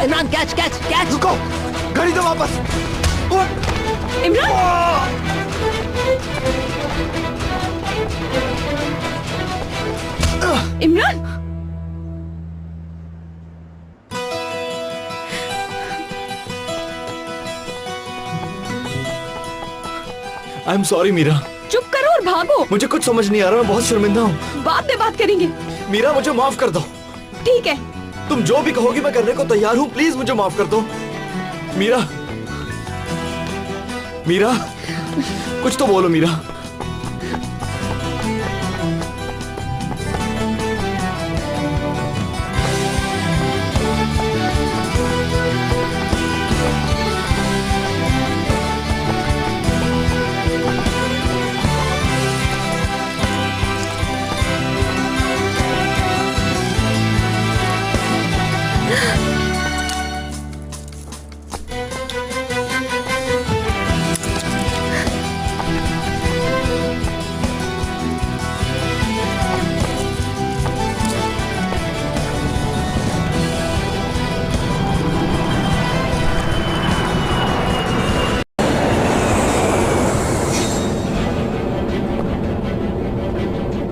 Imran catch catch catch. रुको, घड़ी दो वापस। Imran! Imran! I am sorry Meera. चुप करो और भागो। मुझे कुछ समझ नहीं आ रहा, मैं बहुत शर्मिंदा हूँ। बाद में बात करेंगे। मीरा मुझे माफ कर दो। ठीक है। तुम जो भी कहोगी मैं करने को तैयार हूँ, प्लीज मुझे माफ कर दो। मीरा, मीरा, कुछ तो बोलो मीरा।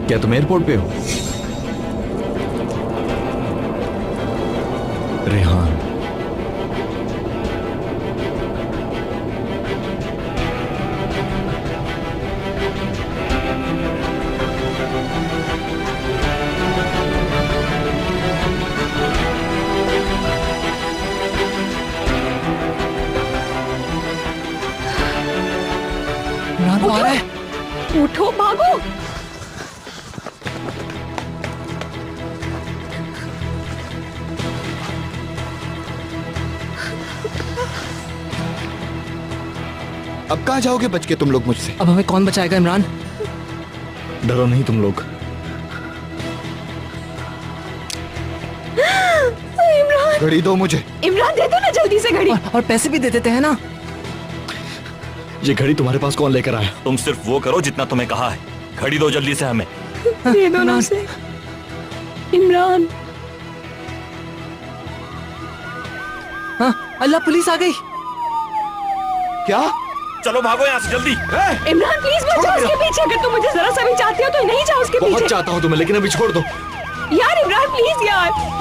क्या तुम एयरपोर्ट पे हो? रेहान, इमरान आ रहा है। उठो, भागो। अब कहाँ जाओगे बच के तुम लोग मुझसे? अब हमें कौन बचाएगा इमरान? डरो नहीं तुम लोग। इमरान, घड़ी दो मुझे। इमरान दे दो ना जल्दी से घड़ी। और पैसे भी दे देते हैं ना। ये घड़ी तुम्हारे पास कौन लेकर आया? तुम सिर्फ वो करो जितना तुम्हें कहा है। घड़ी दो जल्दी से हमें। दे दो ना उसे। इमरान। हाँ, अल्लाह पुलिस आ गई। क्या? चलो भागो यहाँ से जल्दी। इमरान प्लीज मत जाओ उसके पीछे। अगर तुम मुझे जरा सा भी चाहती हो तो नहीं जाओ उसके पीछे। बहुत चाहता हूँ तुम्हें, लेकिन अभी छोड़ दो। यार इमरान प्लीज यार।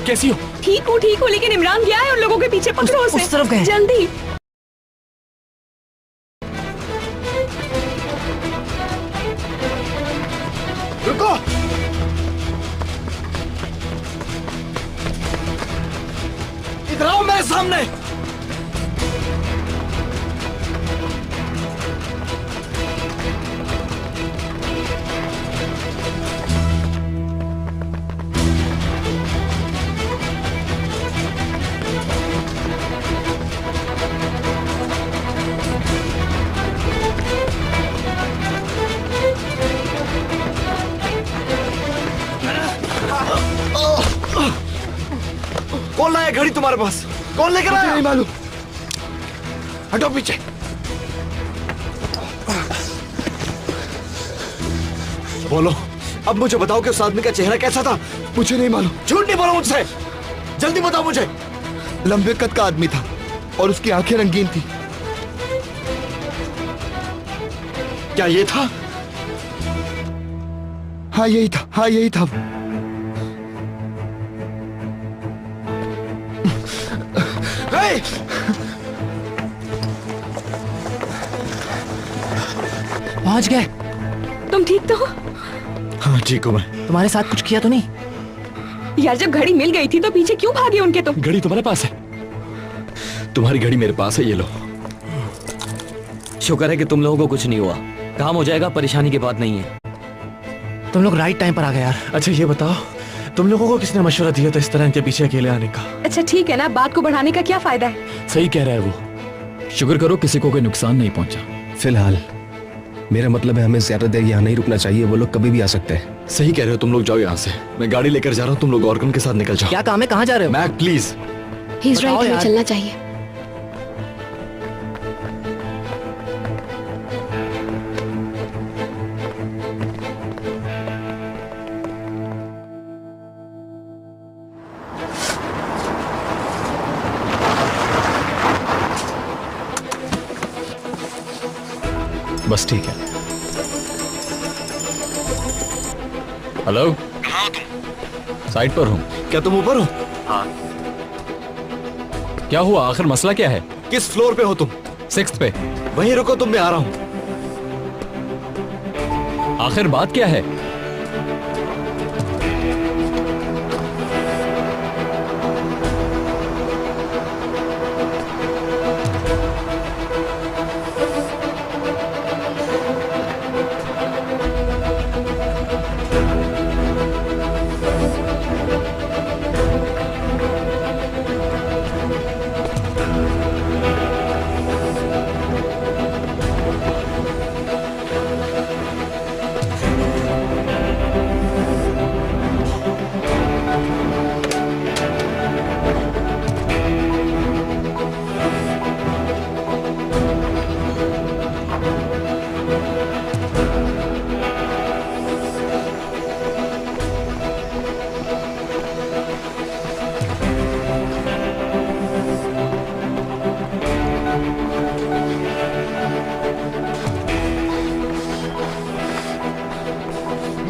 कैसी हो? ठीक हूँ, लेकिन इमरान गया है उन लोगों के पीछे। पकड़ो उसे। उस तरफ गए। जल्दी। रुको। इधर आओ मेरे सामने। कौन लाया घड़ी तुम्हारे पास? कौन लेकर आया? नहीं मालूम। हटो पीछे। बोलो, अब मुझे बताओ कि उस आदमी का चेहरा कैसा था? मुझे नहीं मालूम। झूठ नहीं बोलो मुझसे, जल्दी बताओ मुझे। लंबे कद का आदमी था और उसकी आंखें रंगीन थी। क्या ये था? हाँ यही था, हाँ यही था वो। पहुंच गए। तुम ठीक तो हो? हाँ ठीक हूँ मैं। तुम्हारे साथ कुछ किया तो नहीं? यार जब घड़ी मिल गई थी तो पीछे क्यों भागे उनके तुम? घड़ी तुम्हारे पास है? तुम्हारी घड़ी मेरे पास है, ये लो। शुक्र है कि तुम लोगों को कुछ नहीं हुआ। काम हो जाएगा, परेशानी की बात नहीं है। तुम लोग राइट टाइम पर आ गए यार। अच्छा ये बताओ, तुम लोगों को किसने मशवरा दिया था इस तरह इनके पीछे अकेले आने का? अच्छा ठीक है ना, बात को बढ़ाने का क्या फायदा है? सही कह रहा है वो। शुक्र करो किसी को कोई नुकसान नहीं पहुंचा। फिलहाल मेरा मतलब है हमें ज्यादा देर यहाँ नहीं रुकना चाहिए, वो लोग कभी भी आ सकते हैं। सही कह रहे हो, तुम लोग जाओ यहाँ से। मैं गाड़ी लेकर जा रहा हूँ, तुम लोग ऑर्गन के साथ निकल जाओ। क्या काम है, कहाँ जा रहे हो? Mac please. He's right, हमें चलना चाहिए। बस ठीक है। हेलो, कहाँ हो तुम? साइड पर हूँ। क्या तुम ऊपर हो? हाँ। क्या हुआ, आखिर मसला क्या है? किस फ्लोर पे हो तुम? 6th पे। वहीं रुको तुम, मैं आ रहा हूँ। आखिर बात क्या है?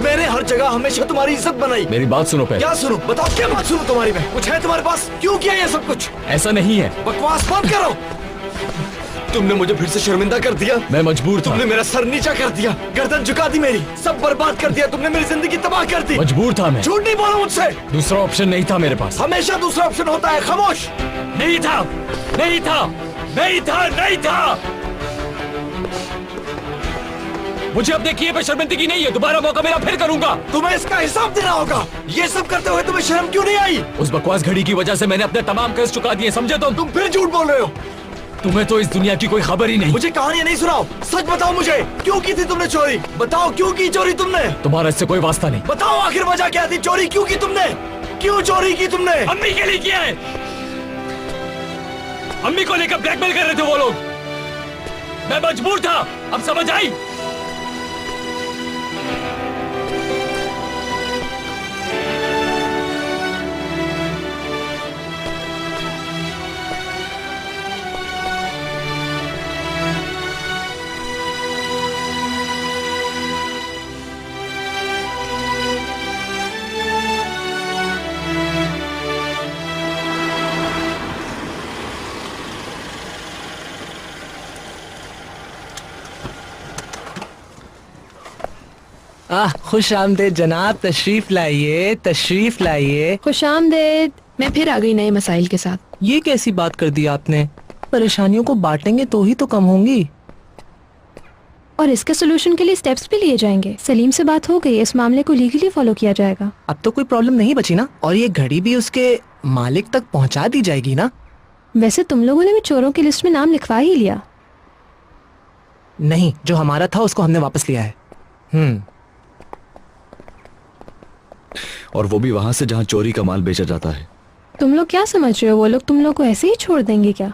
मैंने हर जगह हमेशा तुम्हारी इज्जत बनाई। मेरी बात सुनो पहले। क्या सुनो? बताओ, क्या बात सुनो तुम्हारी? मैं कुछ है तुम्हारे पास? क्यों किया ये सब कुछ? ऐसा नहीं है। बकवास बंद करो। तुमने मुझे फिर से शर्मिंदा कर दिया। मैं मजबूर था। तुमने मेरा सर नीचा कर दिया, गर्दन झुका दी, मेरी सब बर्बाद कर दिया। तुमने मेरी जिंदगी तबाह कर दी। मजबूर था मैं। झूठ नहीं बोलो मुझसे। दूसरा ऑप्शन नहीं था मेरे पास। हमेशा दूसरा ऑप्शन होता है। खामोश। नहीं था, नहीं था, नहीं था, नहीं था। मुझे अपने किए पे शर्मिंदगी नहीं है। दोबारा मौका मेरा फिर करूंगा। तुम्हें इसका हिसाब देना होगा। ये सब करते हुए तुम्हें शर्म क्यों नहीं आई? उस बकवास घड़ी की वजह से मैंने अपने तमाम कर्ज चुका दिए, समझे तुम फिर झूठ बोल रहे हो। तुम्हें तो इस दुनिया की कोई खबर ही नहीं। मुझे कहानियां नहीं सुनाओ, सच बताओ मुझे। क्यों की थी तुमने चोरी? बताओ, क्यों की चोरी तुमने? तुम्हारा इससे कोई वास्ता नहीं। बताओ आखिर वजह क्या थी? चोरी क्यों की तुमने? क्यों चोरी की तुमने? अम्मी के लिए किया है। अम्मी को लेकर ब्लैकमेल कर रहे थे वो लोग। मैं मजबूर था, अब समझ आई? खुश आमदेद जनाब, तशरीफ लाइए, तशरीफ लाइए। खुश आमदेद। मैं फिर आ गई नए मसाइल के साथ। ये कैसी बात कर दी आपने? परेशानियों को बांटेंगे तो ही तो कम होंगी। और इसके सोल्यूशन के लिए स्टेप्स भी लिए जाएंगे। सलीम से बात हो गई, इस मामले को लीगली फॉलो किया जाएगा। अब तो कोई प्रॉब्लम नहीं बची ना? और ये घड़ी भी उसके मालिक तक पहुंचा दी जाएगी ना? वैसे तुम लोगों ने भी चोरों की लिस्ट में नाम लिखवा ही लिया। नहीं, जो हमारा था उसको हमने वापस लिया है। और वो भी वहां से जहां चोरी का माल बेचा जाता है। तुम लोग क्या समझ रहे हो, वो लोग तुम लोग को ऐसे ही छोड़ देंगे क्या?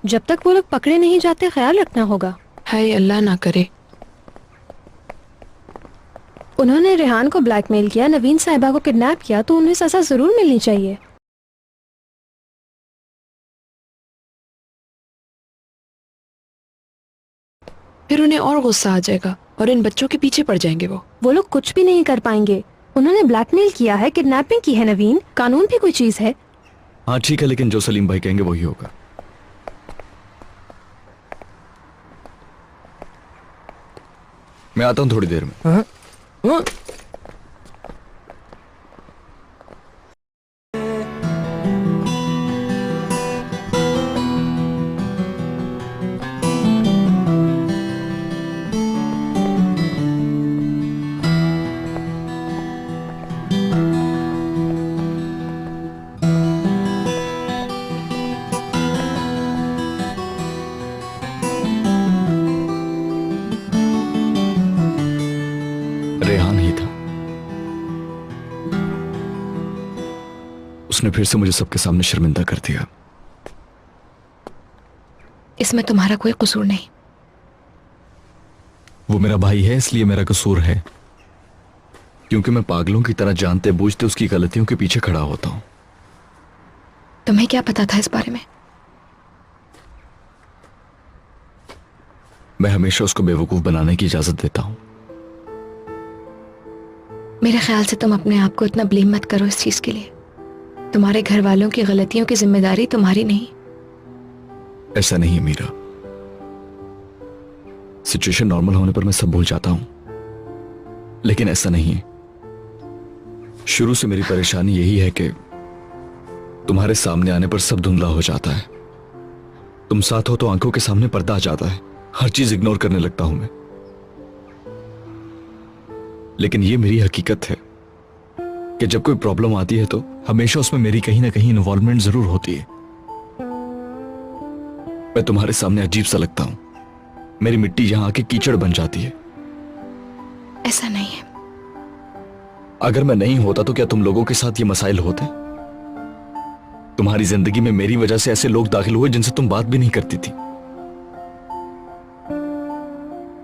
जब तक वो लोग पकड़े नहीं जाते ख्याल रखना होगा। हाय अल्लाह ना करे। उन्होंने रेहान को ब्लैकमेल किया, नवीन साहिबा को किडनैप किया, तो उन्हें सजा जरूर मिलनी चाहिए। फिर उन्हें और गुस्सा आ जाएगा और इन बच्चों के पीछे पड़ जाएंगे। वो लोग कुछ भी नहीं कर पाएंगे। उन्होंने ब्लैकमेल किया है, किडनैपिंग की है। नवीन, कानून भी कोई चीज है। हाँ ठीक है, लेकिन जो सलीम भाई कहेंगे वही होगा। मैं आता हूँ थोड़ी देर में। रेहान ही था। उसने फिर से मुझे सबके सामने शर्मिंदा कर दिया। इसमें तुम्हारा कोई कसूर नहीं। वो मेरा भाई है, इसलिए मेरा कसूर है, क्योंकि मैं पागलों की तरह जानते बूझते उसकी गलतियों के पीछे खड़ा होता हूं। तुम्हें क्या पता था इस बारे में? मैं हमेशा उसको बेवकूफ बनाने की इजाजत देता हूं। मेरे ख्याल से तुम अपने आप को इतना ब्लेम मत करो इस चीज के लिए। तुम्हारे घर वालों की गलतियों की जिम्मेदारी तुम्हारी नहीं। ऐसा नहीं है मीरा, सिचुएशन नॉर्मल होने पर मैं सब भूल जाता हूं, लेकिन ऐसा नहीं है। शुरू से मेरी परेशानी यही है कि तुम्हारे सामने आने पर सब धुंधला हो जाता है। तुम साथ हो तो आंखों के सामने पर्दा आ जाता है, हर चीज इग्नोर करने लगता हूं मैं। लेकिन ये मेरी हकीकत है कि जब कोई प्रॉब्लम आती है तो हमेशा उसमें मेरी कहीं ना कहीं इन्वॉल्वमेंट जरूर होती है। मैं तुम्हारे सामने अजीब सा लगता हूं, मेरी मिट्टी यहां आके कीचड़ बन जाती है। ऐसा नहीं है। अगर मैं नहीं होता तो क्या तुम लोगों के साथ ये मसाइल होते? तुम्हारी जिंदगी में मेरी वजह से ऐसे लोग दाखिल हुए जिनसे तुम बात भी नहीं करती थी।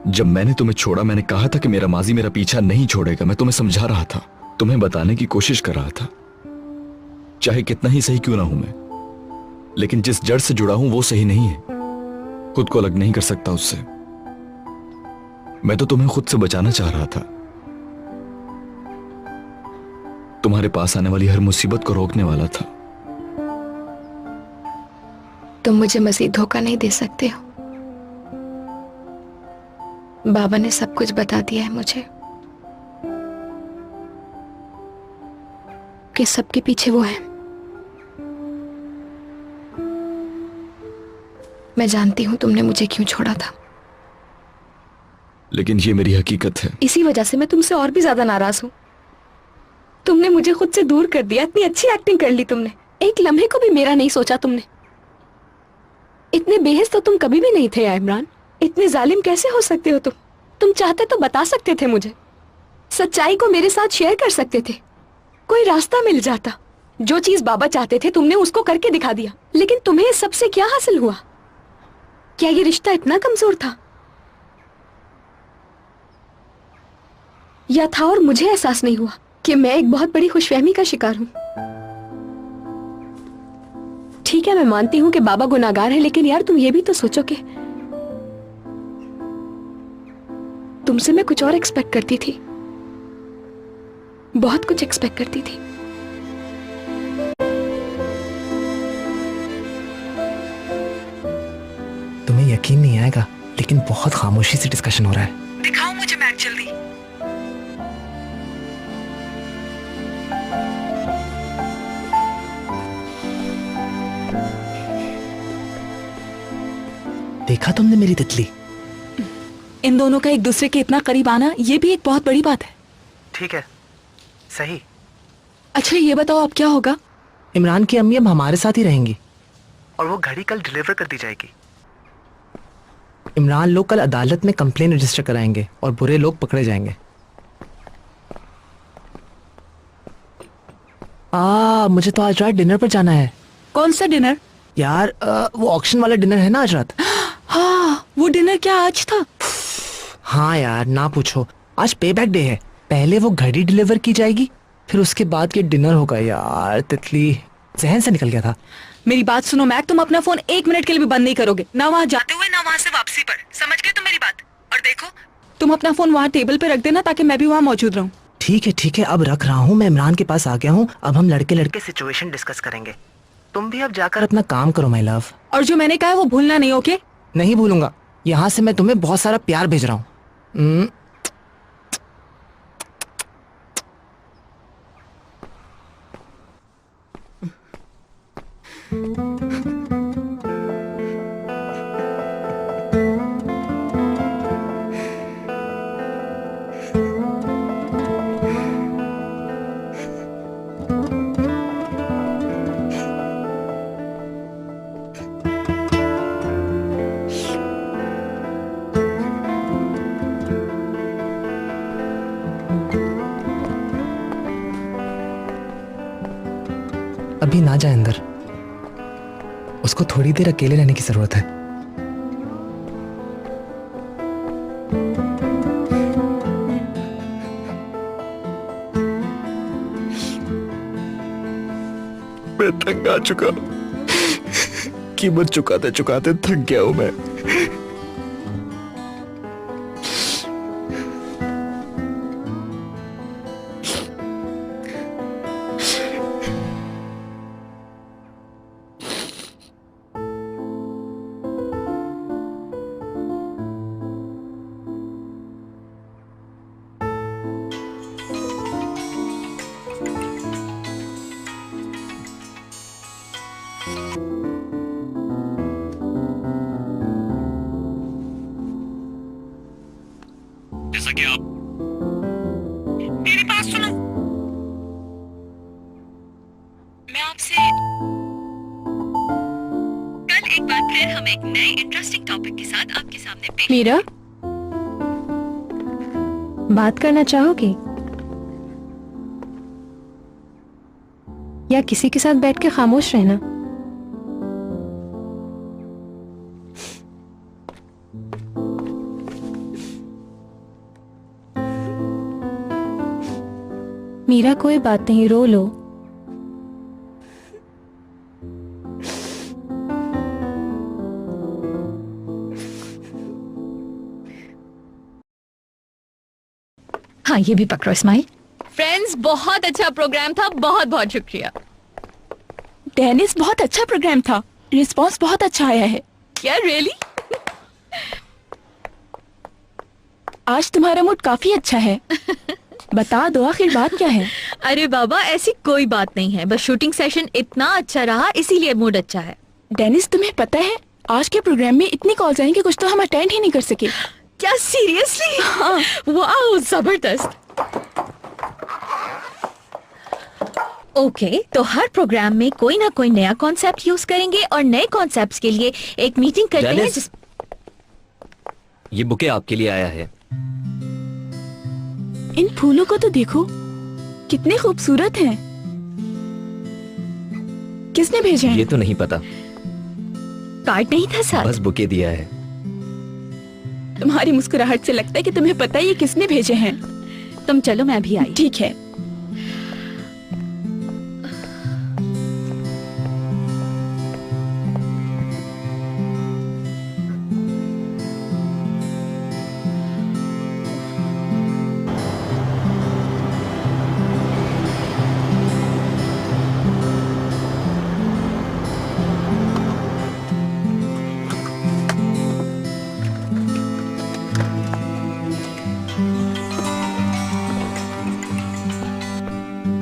जब मैंने तुम्हें छोड़ा, मैंने कहा था कि मेरा माजी मेरा पीछा नहीं छोड़ेगा। मैं तुम्हें समझा रहा था, तुम्हें बताने की कोशिश कर रहा था, चाहे कितना ही सही क्यों ना हूं मैं, लेकिन जिस जड़ से जुड़ा हूं वो सही नहीं है। खुद को अलग नहीं कर सकता उससे। मैं तो तुम्हें खुद से बचाना चाह रहा था, तुम्हारे पास आने वाली हर मुसीबत को रोकने वाला था। तुम मुझे मजीद धोखा नहीं दे सकते हो। बाबा ने सब कुछ बता दिया है मुझे कि सबके पीछे वो है। मैं जानती हूं तुमने मुझे क्यों छोड़ा था, लेकिन ये मेरी हकीकत है। इसी वजह से मैं तुमसे और भी ज्यादा नाराज हूं। तुमने मुझे खुद से दूर कर दिया। इतनी अच्छी एक्टिंग कर ली तुमने, एक लम्हे को भी मेरा नहीं सोचा तुमने। इतने बेहस तो तुम कभी भी नहीं थे या इमरान। इतने जालिम कैसे हो सकते हो तुम? तुम चाहते तो बता सकते थे मुझे, सच्चाई को मेरे साथ शेयर कर सकते थे, कोई रास्ता मिल जाता। जो चीज बाबा चाहते थे तुमने उसको करके दिखा दिया। लेकिन तुम्हें इस सबसे क्या हासिल हुआ? क्या ये रिश्ता इतना कमजोर था? या था और मुझे एहसास नहीं हुआ कि मैं एक बहुत बड़ी खुशफहमी का शिकार हूं? ठीक है, मैं मानती हूं कि बाबा गुनाहगार है, लेकिन यार तुम ये भी तो सोचो कि तुमसे मैं कुछ और एक्सपेक्ट करती थी, बहुत कुछ एक्सपेक्ट करती थी। तुम्हें यकीन नहीं आएगा, लेकिन बहुत खामोशी से डिस्कशन हो रहा है। दिखाओ मुझे मैप जल्दी। देखा तुमने मेरी तितली? इन दोनों का एक दूसरे के इतना करीब आना, ये भी एक बहुत बड़ी बात है। ठीक है, सही। अच्छा ये बताओ अब क्या होगा? इमरान की अम्मी अब हमारे साथ ही रहेंगी और वो घड़ी कल डिलीवर कर दी जाएगी। इमरान लोग कल अदालत में कंप्लेन रजिस्टर कराएंगे और बुरे लोग पकड़े जाएंगे। मुझे तो आज रात डिनर पर जाना है। कौन सा डिनर? यार वो ऑक्शन वाला डिनर है ना आज रात। हाँ, वो डिनर क्या आज था? हाँ यार, ना पूछो, आज पे बैक डे है। पहले वो घड़ी डिलीवर की जाएगी, फिर उसके बाद ये डिनर होगा। यार तितली जहन से निकल गया था। मेरी बात सुनो मैक, तुम अपना फोन 1 मिनट के लिए भी बंद नहीं करोगे, ना वहाँ जाते हुए ना वहाँ से वापसी पर। समझ गए तुम मेरी बात? और देखो, तुम अपना फोन वहाँ टेबल पे रख देना ताकि मैं भी वहाँ मौजूद रहूँ। ठीक है, अब रख रहा हूँ। मैं इमरान के पास आ गया हूँ। अब हम लड़के लड़के सिचुएशन डिस्कस करेंगे। तुम भी अब जाकर अपना काम करो माय लव। और जो मैंने कहा है वो भूलना नहीं, ओके? नहीं भूलूंगा। यहाँ से मैं तुम्हें बहुत सारा प्यार भेज रहा हूँ। अभी ना जाए अंदर, उसको थोड़ी देर अकेले रहने की जरूरत है। मैं तंग आ चुका, कीमत चुकाते चुकाते थक गया हूं मैं। सके आप मेरी बात सुनो। मैं आपसे कल एक बार फिर हम एक नए इंटरेस्टिंग टॉपिक के साथ आपके सामने पेश मीरा, बात करना चाहोगे या किसी के साथ बैठ के खामोश रहना? मीरा, कोई बात नहीं, रो लो। हाँ, ये भी पकड़ो इस्माइल। फ्रेंड्स, बहुत अच्छा प्रोग्राम था, बहुत बहुत शुक्रिया। डेनिस, बहुत अच्छा प्रोग्राम था, रिस्पांस बहुत अच्छा आया है। क्या रियली? आज तुम्हारा मूड काफी अच्छा है। बता दो आखिर बात क्या है? अरे बाबा, ऐसी कोई बात नहीं है, बस शूटिंग सेशन इतना अच्छा रहा इसीलिए मूड अच्छा है। डेनिस, तुम्हें पता है आज के प्रोग्राम में इतनी कॉल्स आई कि कुछ तो हम अटेंड ही नहीं कर सके। क्या सीरियसली? हाँ। वाओ, जबरदस्त। ओके, तो हर प्रोग्राम में कोई ना कोई नया कॉन्सेप्ट यूज करेंगे और नए कॉन्सेप्ट्स के लिए एक मीटिंग करते हैं डेनिस, ये बुके आपके लिए आया है। इन फूलों को तो देखो, कितने खूबसूरत हैं। किसने भेजे हैं? ये तो नहीं पता, कार्ड नहीं था साथ? बस बुके दिया है। तुम्हारी मुस्कुराहट से लगता है कि तुम्हें पता है ये किसने भेजे हैं। तुम चलो, मैं भी आई। ठीक है।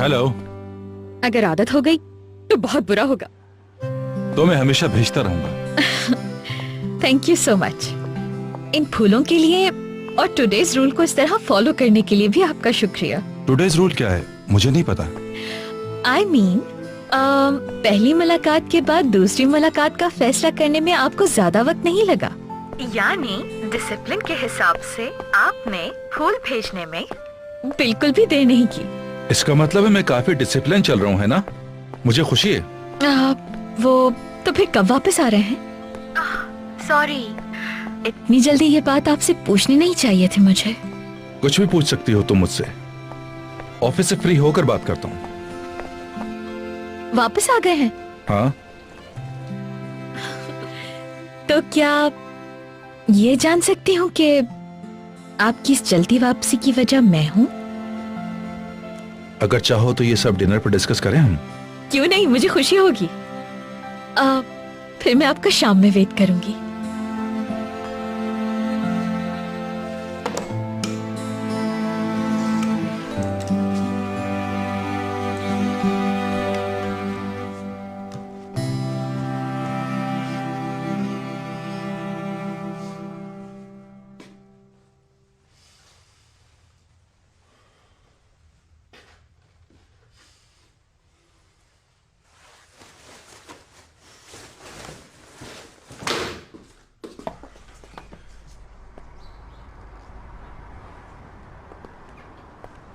हेलो। अगर आदत हो गई तो बहुत बुरा होगा। तो मैं हमेशा भेजता रहूंगा। Thank you so much. इन फूलों के लिए और टुडेज रूल को इस तरह फॉलो करने के लिए भी आपका शुक्रिया। टुडेज रूल क्या है? मुझे नहीं पता। आई मीन, पहली मुलाकात के बाद दूसरी मुलाकात का फैसला करने में आपको ज्यादा वक्त नहीं लगा, यानी डिसिप्लिन के हिसाब से आपने फूल भेजने में बिल्कुल भी देर नहीं की। इसका मतलब है मैं काफी डिसिप्लिन चल रहा हूँ, है ना? मुझे खुशी है। वो तो फिर कब वापस आ रहे हैं? सॉरी, इतनी जल्दी ये बात आपसे पूछनी नहीं चाहिए थी मुझे। कुछ भी पूछ सकती हो तुम मुझसे। ऑफिस से फ्री होकर बात करता हूँ। वापस आ गए हैं? हाँ। तो क्या ये जान सकती हूँ कि आपकी इस जल्दी वापसी की वजह मैं हूँ? अगर चाहो तो ये सब डिनर पर डिस्कस करें हम। क्यों नहीं, मुझे खुशी होगी। फिर मैं आपका शाम में वेट करूंगी।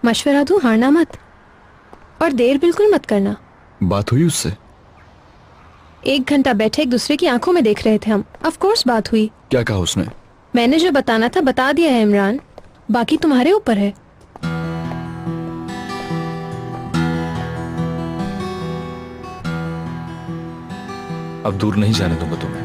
मशवरा दूं, हारना मत और देर बिल्कुल मत करना। बात हुई उससे? 1 घंटा बैठे एक दूसरे की आंखों में देख रहे थे हम। ऑफ कोर्स बात हुई। क्या कहा उसने? मैंने जो बताना था बता दिया है इमरान, बाकी तुम्हारे ऊपर है। अब दूर नहीं जाने दूंगा तुम्हें।